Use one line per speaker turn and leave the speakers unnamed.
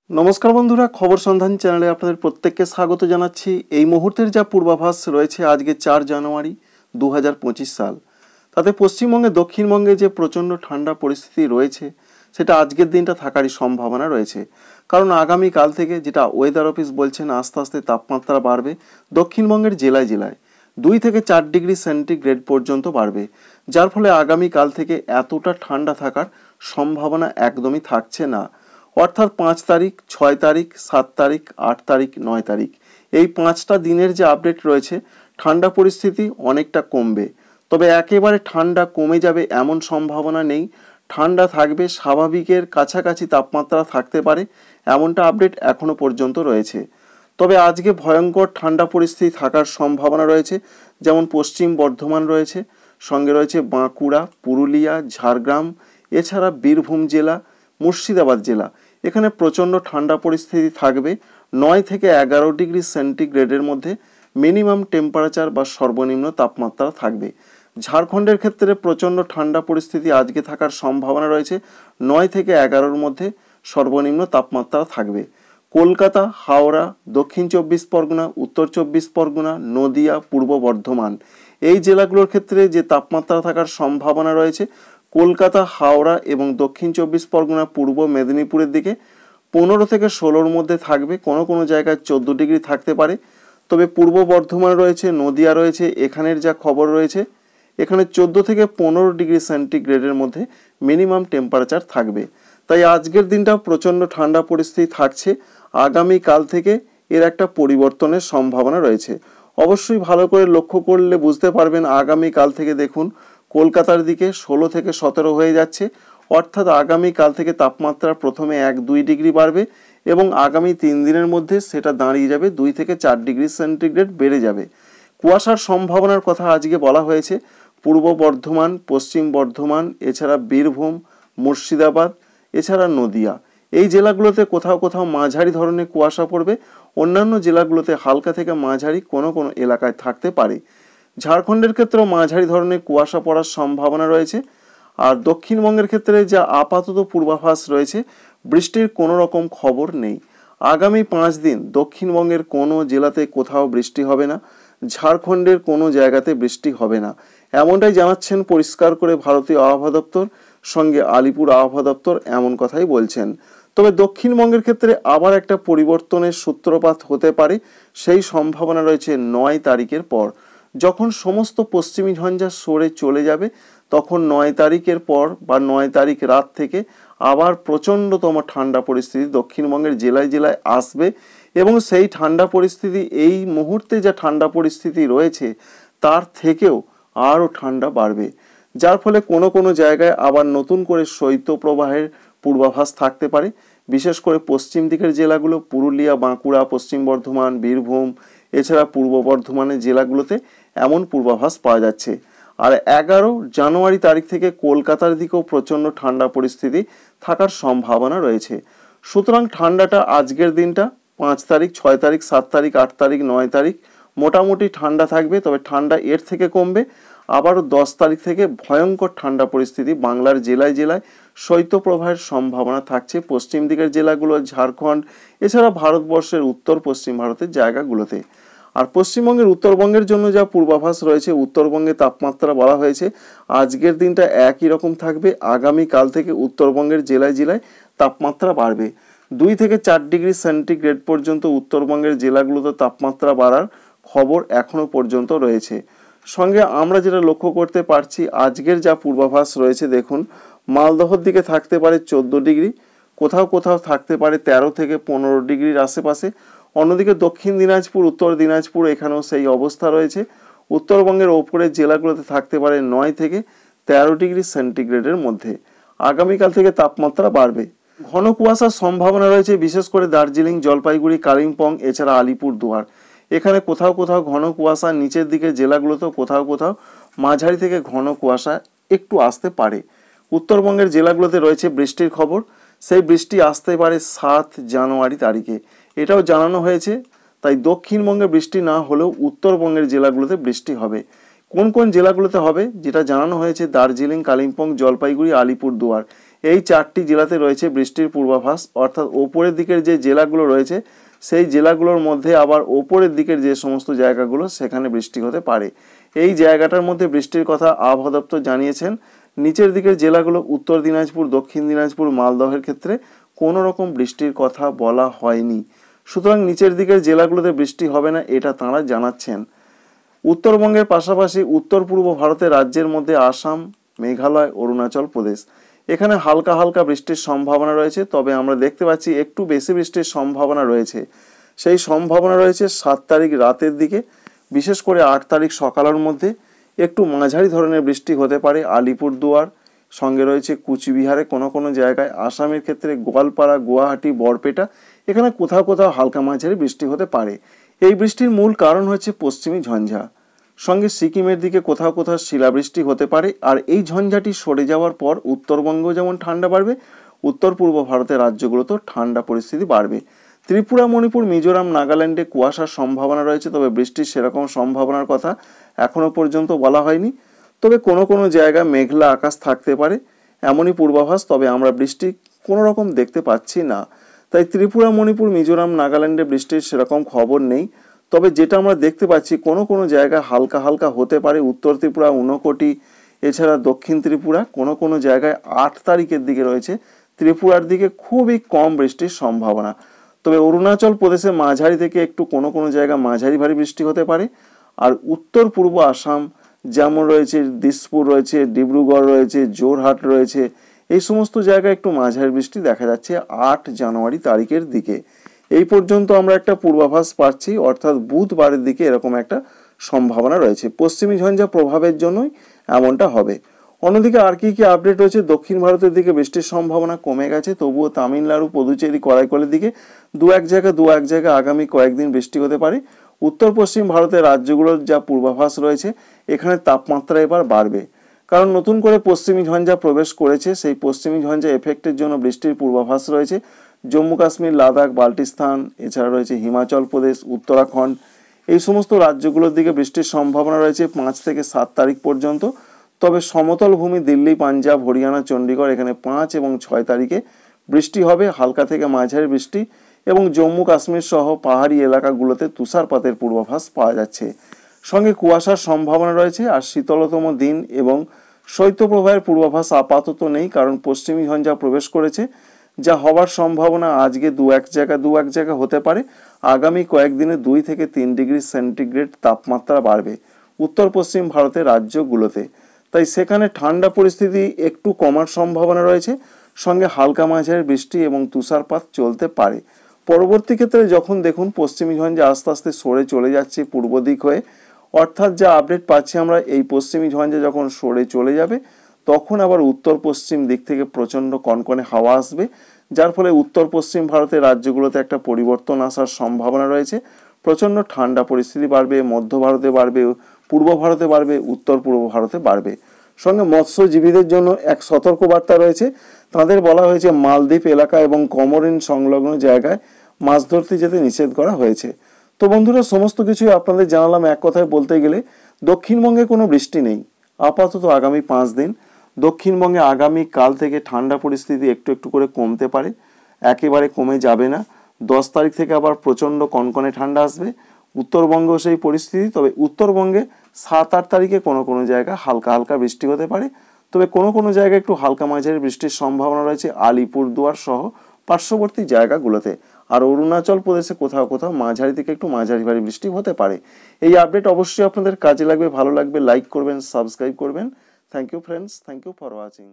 नमस्कार बंधुरा खबर सन्धान चैनले आपनादेर प्रत्येकके स्वागत जानाच्छि। एई मुहूर्तेर जा पूर्वाभास रयेछे आजके 4 জানুয়ারি 2025 साल ताते पश्चिमबंगे दक्षिणबंगे जे प्रचंड ठंडा परिस्थिति रयेछे सेटा आजकेर दिनटा थाकारि सम्भावना रयेछे। कारण आगामी काल थेके जेटा ओয়েদার अफिस बोलछेन आस्ते आस्ते तापमात्रा बाड़बे दक्षिणबंगेर जेलाय जेलाय 2 থেকে 4 डिग्री सेंटिग्रेड पर्यन्त बाड़बे, जार फले आगामी काल थेके एतटा ठंडा थाकार सम्भावना एकदमई थाकछे ना। अर्थात 5 तारीख 6 तारीख 7 तारीख 8 तारीख 9 तारीख এই 5টা দিনের যে আপডেট রয়েছে ঠান্ডা পরিস্থিতি অনেকটা কমবে, তবে একেবারে ঠান্ডা কমে যাবে এমন সম্ভাবনা নেই। ঠান্ডা থাকবে, স্বাভাবিকের কাছাকাছি তাপমাত্রা থাকতে পারে এমনটা আপডেট এখনো পর্যন্ত রয়েছে। তবে আজকে ভয়ঙ্কর ঠান্ডা পরিস্থিতি থাকার সম্ভাবনা রয়েছে, যেমন পশ্চিম বর্ধমান রয়েছে, সঙ্গে রয়েছে বাঁকুড়া, পুরুলিয়া, ঝাড়গ্রাম, এছাড়া বীরভূম জেলা, মুর্শিদাবাদ জেলা। এখানে প্রচণ্ড ঠান্ডা পরিস্থিতি থাকবে। 9 থেকে 11 ডিগ্রি সেন্টিগ্রেডের মধ্যে মিনিমাম টেম্পারেচার বা সর্বনিম্ন তাপমাত্রা থাকবে। ঝাড়খণ্ডের ক্ষেত্রে প্রচণ্ড ঠান্ডা পরিস্থিতি আজকে থাকার সম্ভাবনা রয়েছে। 9 থেকে 11-র মধ্যে সর্বনিম্ন তাপমাত্রা থাকবে। কলকাতা, হাওড়া, দক্ষিণ 24 পরগনা, উত্তর 24 পরগনা, নদিয়া, পূর্ব বর্ধমান এই জেলাগুলোর ক্ষেত্রে যে তাপমাত্রা থাকার সম্ভাবনা রয়েছে, কলকাতা, হাওড়া এবং দক্ষিণ 24 পরগনা, পূর্ব মেদিনীপুরের দিকে 15 থেকে 16-র মধ্যে থাকবে। কোনো কোনো জায়গায় 14 ডিগ্রি থাকতে পারে। তবে পূর্ব বর্ধমান রয়েছে, নদিয়া রয়েছে, এখানের যা খবর রয়েছে এখানে 14 থেকে 15 ডিগ্রি সেন্টিগ্রেডের মধ্যে মিনিমাম টেম্পারেচার থাকবে। তাই আজকের দিনটা প্রচণ্ড ঠান্ডা পরিস্থিতি থাকছে। আগামী কাল থেকে এর একটা পরিবর্তনের সম্ভাবনা রয়েছে। অবশ্যই ভালো করে লক্ষ্য করলে বুঝতে পারবেন আগামী কাল থেকে দেখুন কলকাতার দিকে 16 থেকে 17 হয়ে যাচ্ছে। অর্থাৎ আগামী কাল থেকে তাপমাত্রা প্রথমে 1-2 ডিগ্রি বাড়বে এবং আগামী 3 দিনের মধ্যে সেটা দাঁড়িয়ে যাবে 2 থেকে 4 ডিগ্রি সেন্টিগ্রেড বেড়ে যাবে। কুয়াশার সম্ভাবনার কথা আজকে বলা হয়েছে। পূর্ব বর্ধমান, পশ্চিম বর্ধমান, এছাড়া বীরভূম, মুর্শিদাবাদ, এছাড়া নদিয়া এই জেলাগুলোতে কোথাও কোথাও মাঝারি ধরনের কুয়াশা পড়বে। অন্যান্য জেলাগুলোতে হালকা থেকে মাঝারি কোনো কোনো এলাকায় থাকতে পারে। ঝাড়খণ্ডের ক্ষেত্রেও মাঝারি ধরনের কুয়াশা পড়ার সম্ভাবনা রয়েছে। আর দক্ষিণবঙ্গের ক্ষেত্রে যা আপাতত পূর্বাভাস রয়েছে বৃষ্টির কোনো রকম খবর নেই। আগামী 5 দিন দক্ষিণবঙ্গের কোনো জেলাতে কোথাও বৃষ্টি হবে না, ঝাড়খণ্ডের কোনো জায়গাতে বৃষ্টি হবে না, এমনটাই জানাচ্ছেন পরিষ্কার করে ভারতীয় আবহাওয়া দপ্তর, সঙ্গে আলিপুর আবহাওয়া দপ্তর এমন কথাই বলছেন। তবে দক্ষিণবঙ্গের ক্ষেত্রে আবার একটা পরিবর্তনের সূত্রপাত হতে পারে, সেই সম্ভাবনা রয়েছে 9 তারিখের পর। যখন সমস্ত পশ্চিমী ঝঞ্ঝা সরে চলে যাবে তখন 9 তারিখের পর বা 9 তারিখ রাত থেকে আবার প্রচণ্ডতম ঠান্ডা পরিস্থিতি দক্ষিণবঙ্গের জেলায় জেলায় আসবে এবং সেই ঠান্ডা পরিস্থিতি এই মুহূর্তে যা ঠান্ডা পরিস্থিতি রয়েছে তার থেকেও আরও ঠান্ডা বাড়বে, যার ফলে কোনো কোনো জায়গায় আবার নতুন করে শৈত্যপ্রবাহের পূর্বাভাস থাকতে পারে। বিশেষ করে পশ্চিম দিকের জেলাগুলো পুরুলিয়া, বাঁকুড়া, পশ্চিম বর্ধমান, বীরভূম, এছাড়া পূর্ব বর্ধমানের জেলাগুলোতে এমন পূর্বাভাস পাওয়া যাচ্ছে। আর 11 জানুয়ারি তারিখ থেকে কলকাতার দিকেও প্রচণ্ড ঠান্ডা পরিস্থিতি থাকার সম্ভাবনা রয়েছে। সুতরাং ঠান্ডাটা আজকের দিনটা 5 তারিখ 6 তারিখ 7 তারিখ 8 তারিখ 9 তারিখ মোটামুটি ঠান্ডা থাকবে। তবে ঠান্ডা এর থেকে কমবে। আবারও 10 তারিখ থেকে ভয়ঙ্কর ঠান্ডা পরিস্থিতি বাংলার জেলায় জেলায় শৈত্যপ্রবাহের সম্ভাবনা থাকছে। পশ্চিম দিকের জেলাগুলো, ঝাড়খণ্ড, এছাড়া ভারতবর্ষের উত্তর পশ্চিম ভারতের জায়গাগুলোতে। আর পশ্চিমবঙ্গের উত্তরবঙ্গের জন্য যা পূর্বাভাস রয়েছে, উত্তরবঙ্গে তাপমাত্রা বলা হয়েছে আজকের দিনটা একই রকম থাকবে। আগামী কাল থেকে উত্তরবঙ্গের জেলায় জেলায় তাপমাত্রা বাড়বে 2 থেকে 4 ডিগ্রি সেন্টিগ্রেড পর্যন্ত। উত্তরবঙ্গের জেলাগুলোতে তাপমাত্রা বাড়ার খবর এখনো পর্যন্ত রয়েছে। সঙ্গে আমরা যেটা লক্ষ্য করতে পারছি আজকের যা পূর্বাভাস রয়েছে দেখুন মালদহর দিকে থাকতে পারে 14 ডিগ্রি, কোথাও কোথাও থাকতে পারে 13 থেকে 15 ডিগ্রির আশেপাশে। অন্যদিকে দক্ষিণ দিনাজপুর, উত্তর দিনাজপুর এখানেও সেই অবস্থা রয়েছে। উত্তরবঙ্গের ওপরের জেলাগুলোতে থাকতে পারে 9 থেকে 13 ডিগ্রি সেন্টিগ্রেডের মধ্যে। আগামীকাল থেকে তাপমাত্রা বাড়বে। ঘন কুয়াশার সম্ভাবনা রয়েছে বিশেষ করে দার্জিলিং, জলপাইগুড়ি, কালিম্পং, এছাড়া আলিপুরদুয়ার এখানে কোথাও কোথাও ঘন কুয়াশা। নিচের দিকের জেলাগুলোতেও কোথাও কোথাও মাঝারি থেকে ঘন কুয়াশা একটু আসতে পারে। উত্তরবঙ্গের জেলাগুলোতে রয়েছে বৃষ্টির খবর। সেই বৃষ্টি আসতে পারে 7 জানুয়ারি তারিখে, এটাও জানানো হয়েছে। তাই দক্ষিণবঙ্গে বৃষ্টি না হলেও উত্তরবঙ্গের জেলাগুলোতে বৃষ্টি হবে। কোন কোন জেলাগুলোতে হবে যেটা জানানো হয়েছে দার্জিলিং, কালিম্পং, জলপাইগুড়ি, আলিপুরদুয়ার এই 4টি জেলাতে রয়েছে বৃষ্টির পূর্বাভাস। অর্থাৎ ওপরের দিকের যে জেলাগুলো রয়েছে সেই জেলাগুলোর মধ্যে আবার ওপরের দিকের যে সমস্ত জায়গাগুলো সেখানে বৃষ্টি হতে পারে। এই জায়গাটার মধ্যে বৃষ্টির কথা আবহাওয়া দপ্তর জানিয়েছেন। নিচের দিকের জেলাগুলো উত্তর দিনাজপুর, দক্ষিণ দিনাজপুর, মালদহের ক্ষেত্রে কোনো রকম বৃষ্টির কথা বলা হয়নি। সুতরাং নিচের দিকের জেলাগুলোতে বৃষ্টি হবে না, এটা তাঁরা জানাচ্ছেন। উত্তরবঙ্গের পাশাপাশি উত্তর পূর্ব ভারতের রাজ্যের মধ্যে আসাম, মেঘালয়, অরুণাচল প্রদেশ, এখানে হালকা হালকা বৃষ্টির সম্ভাবনা রয়েছে। তবে আমরা দেখতে পাচ্ছি একটু বেশি বৃষ্টির সম্ভাবনা রয়েছে। সেই সম্ভাবনা রয়েছে 7 তারিখ রাতের দিকে, বিশেষ করে 8 তারিখ সকালের মধ্যে একটু মাঝারি ধরনের বৃষ্টি হতে পারে আলিপুরদুয়ার, সঙ্গে রয়েছে কুচবিহারে কোনো কোনো জায়গায়, আসামের ক্ষেত্রে গোয়ালপাড়া, গুয়াহাটি, বরপেটা, এখানে কোথাও কোথাও হালকা মাঝারি বৃষ্টি হতে পারে। এই বৃষ্টির মূল কারণ হচ্ছে পশ্চিমী ঝঞ্ঝা, সঙ্গে সিকিমের দিকে কোথাও কোথাও শিলাবৃষ্টি হতে পারে। আর এই ঝঞ্ঝাটি সরে যাওয়ার পর উত্তরবঙ্গেও যেমন ঠান্ডা বাড়বে, উত্তর পূর্ব ভারতের রাজ্যগুলোতেও ঠান্ডা পরিস্থিতি বাড়বে। ত্রিপুরা, মণিপুর, মিজোরাম, নাগাল্যান্ডে কুয়াশার সম্ভাবনা রয়েছে, তবে বৃষ্টির সেরকম সম্ভাবনার কথা এখনো পর্যন্ত বলা হয়নি। তবে কোনো কোনো জায়গায় মেঘলা আকাশ থাকতে পারে, এমনই পূর্বাভাস। তবে আমরা বৃষ্টি কোনো রকম দেখতে পাচ্ছি না। তাই ত্রিপুরা, মণিপুর, মিজোরাম, নাগাল্যান্ডে বৃষ্টির সেরকম খবর নেই। তবে যেটা আমরা দেখতে পাচ্ছি কোনো কোনো জায়গায় হালকা হালকা হতে পারে, উত্তর ত্রিপুরা, ঊনকোটি, এছাড়া দক্ষিণ ত্রিপুরা, কোনো কোনো জায়গায় 8 তারিখের দিকে রয়েছে ত্রিপুরার দিকে খুবই কম বৃষ্টির সম্ভাবনা। তবে অরুণাচল প্রদেশে মাঝারি থেকে একটু কোনো কোনো জায়গায় মাঝারি ভারী বৃষ্টি হতে পারে। আর উত্তর পূর্ব আসাম যেমন রয়েছে, দিসপুর রয়েছে, ডিব্রুগড় রয়েছে, জোরহাট রয়েছে, এই সমস্ত জায়গায় একটু মাঝারি বৃষ্টি দেখা যাচ্ছে 8 জানুয়ারি তারিখের দিকে। এই পর্যন্ত আমরা একটা পূর্বাভাস পাচ্ছি, অর্থাৎ বুধবারের দিকে এরকম একটা সম্ভাবনা রয়েছে। পশ্চিমী ঝঞ্ঝা প্রভাবের জন্যই এমনটা হবে। অন্যদিকে আর কি কি আপডেট রয়েছে, দক্ষিণ ভারতের দিকে বৃষ্টির সম্ভাবনা কমে গেছে, তবুও তামিলনাড়ু, পুদুচেরি, করাইকলের দিকে দু এক জায়গায় আগামী কয়েকদিন বৃষ্টি হতে পারে। উত্তর পশ্চিম ভারতের রাজ্যগুলোর যা পূর্বাভাস রয়েছে, এখানে তাপমাত্রা এবার বাড়বে, কারণ নতুন করে পশ্চিমী ঝঞ্ঝা প্রবেশ করেছে। সেই পশ্চিমী ঝঞ্ঝা এফেক্টের জন্য বৃষ্টির পূর্বাভাস রয়েছে জম্মু কাশ্মীর, লাদাখ, বাল্টিস্তান, এছাড়া রয়েছে হিমাচল প্রদেশ, উত্তরাখণ্ড, এই সমস্ত রাজ্যগুলোর দিকে বৃষ্টির সম্ভাবনা রয়েছে 5 থেকে 7 তারিখ পর্যন্ত। তবে সমতল ভূমি দিল্লি, পাঞ্জাব, হরিয়ানা, চণ্ডীগড়, এখানে 5 এবং 6 তারিখে বৃষ্টি হবে, হালকা থেকে মাঝারি বৃষ্টি, এবং জম্মু কাশ্মীর সহ পাহাড়ি এলাকাগুলোতে তুষারপাতের পূর্বাভাস পাওয়া যাচ্ছে। সঙ্গে কুয়াশার সম্ভাবনা রয়েছে। আর শীতলতম দিন এবং শৈত্যপ্রবাহের পূর্বাভাস আপাতত নেই, কারণ পশ্চিমী ঝঞ্ঝা প্রবেশ করেছে। যা হওয়ার সম্ভাবনা আজকে দু এক জায়গা হতে পারে। আগামী কয়েকদিনে 2 থেকে 3 ডিগ্রি সেন্টিগ্রেড তাপমাত্রা বাড়বে উত্তর পশ্চিম ভারতের রাজ্যগুলোতে। তাই সেখানে ঠান্ডা পরিস্থিতি একটু কমার সম্ভাবনা রয়েছে, সঙ্গে হালকা মাঝারি বৃষ্টি এবং তুষারপাত চলতে পারে। পরবর্তী ক্ষেত্রে যখন দেখুন পশ্চিমী ঝঞ্ঝা আস্তে আস্তে সরে চলে যাচ্ছে পূর্ব দিক হয়ে, অর্থাৎ যা আপডেট পাচ্ছি আমরা, এই পশ্চিমী ঝঞ্ঝা যখন সরে চলে যাবে তখন আবার উত্তর পশ্চিম দিক থেকে প্রচণ্ড কনকনে হাওয়া আসবে, যার ফলে উত্তর পশ্চিম ভারতের রাজ্যগুলোতে একটা পরিবর্তন আসার সম্ভাবনা রয়েছে। প্রচণ্ড ঠান্ডা পরিস্থিতি বাড়বে, মধ্য ভারতে বাড়বে, পূর্ব ভারতে বাড়বে, উত্তর পূর্ব ভারতে বাড়বে। সঙ্গে মৎস্যজীবীদের জন্য এক সতর্কবার্তা রয়েছে। তাদের বলা হয়েছে মালদ্বীপ এলাকা এবং কমোরিন সংলগ্ন জায়গায় মাছ ধরতে যেতে নিষেধ করা হয়েছে। তো বন্ধুরা, সমস্ত কিছুই আপনাদের জানালাম। এক কথায় বলতে গেলে দক্ষিণবঙ্গে কোনো বৃষ্টি নেই আপাতত আগামী 5 দিন। দক্ষিণবঙ্গে আগামী কাল থেকে ঠান্ডা পরিস্থিতি একটু একটু করে কমতে পারে, একেবারে কমে যাবে না। 10 তারিখ থেকে আবার প্রচণ্ড কনকনে ঠান্ডা আসবে। উত্তরবঙ্গেও সেই পরিস্থিতি, তবে উত্তরবঙ্গে 7-8 তারিখে কোনো কোনো জায়গায় হালকা হালকা বৃষ্টি হতে পারে। তবে কোনো কোনো জায়গায় একটু হালকা মাঝারি বৃষ্টির সম্ভাবনা রয়েছে আলিপুরদুয়ার সহ পার্শ্ববর্তী জায়গাগুলোতে। আর অরুণাচল প্রদেশে কোথাও কোথাও মাঝারি থেকে একটু মাঝারি ভারী বৃষ্টি হতে পারে। এই আপডেট অবশ্যই আপনাদের কাজে লাগবে, ভালো লাগবে, লাইক করবেন, সাবস্ক্রাইব করবেন। Thank you friends, thank you for watching.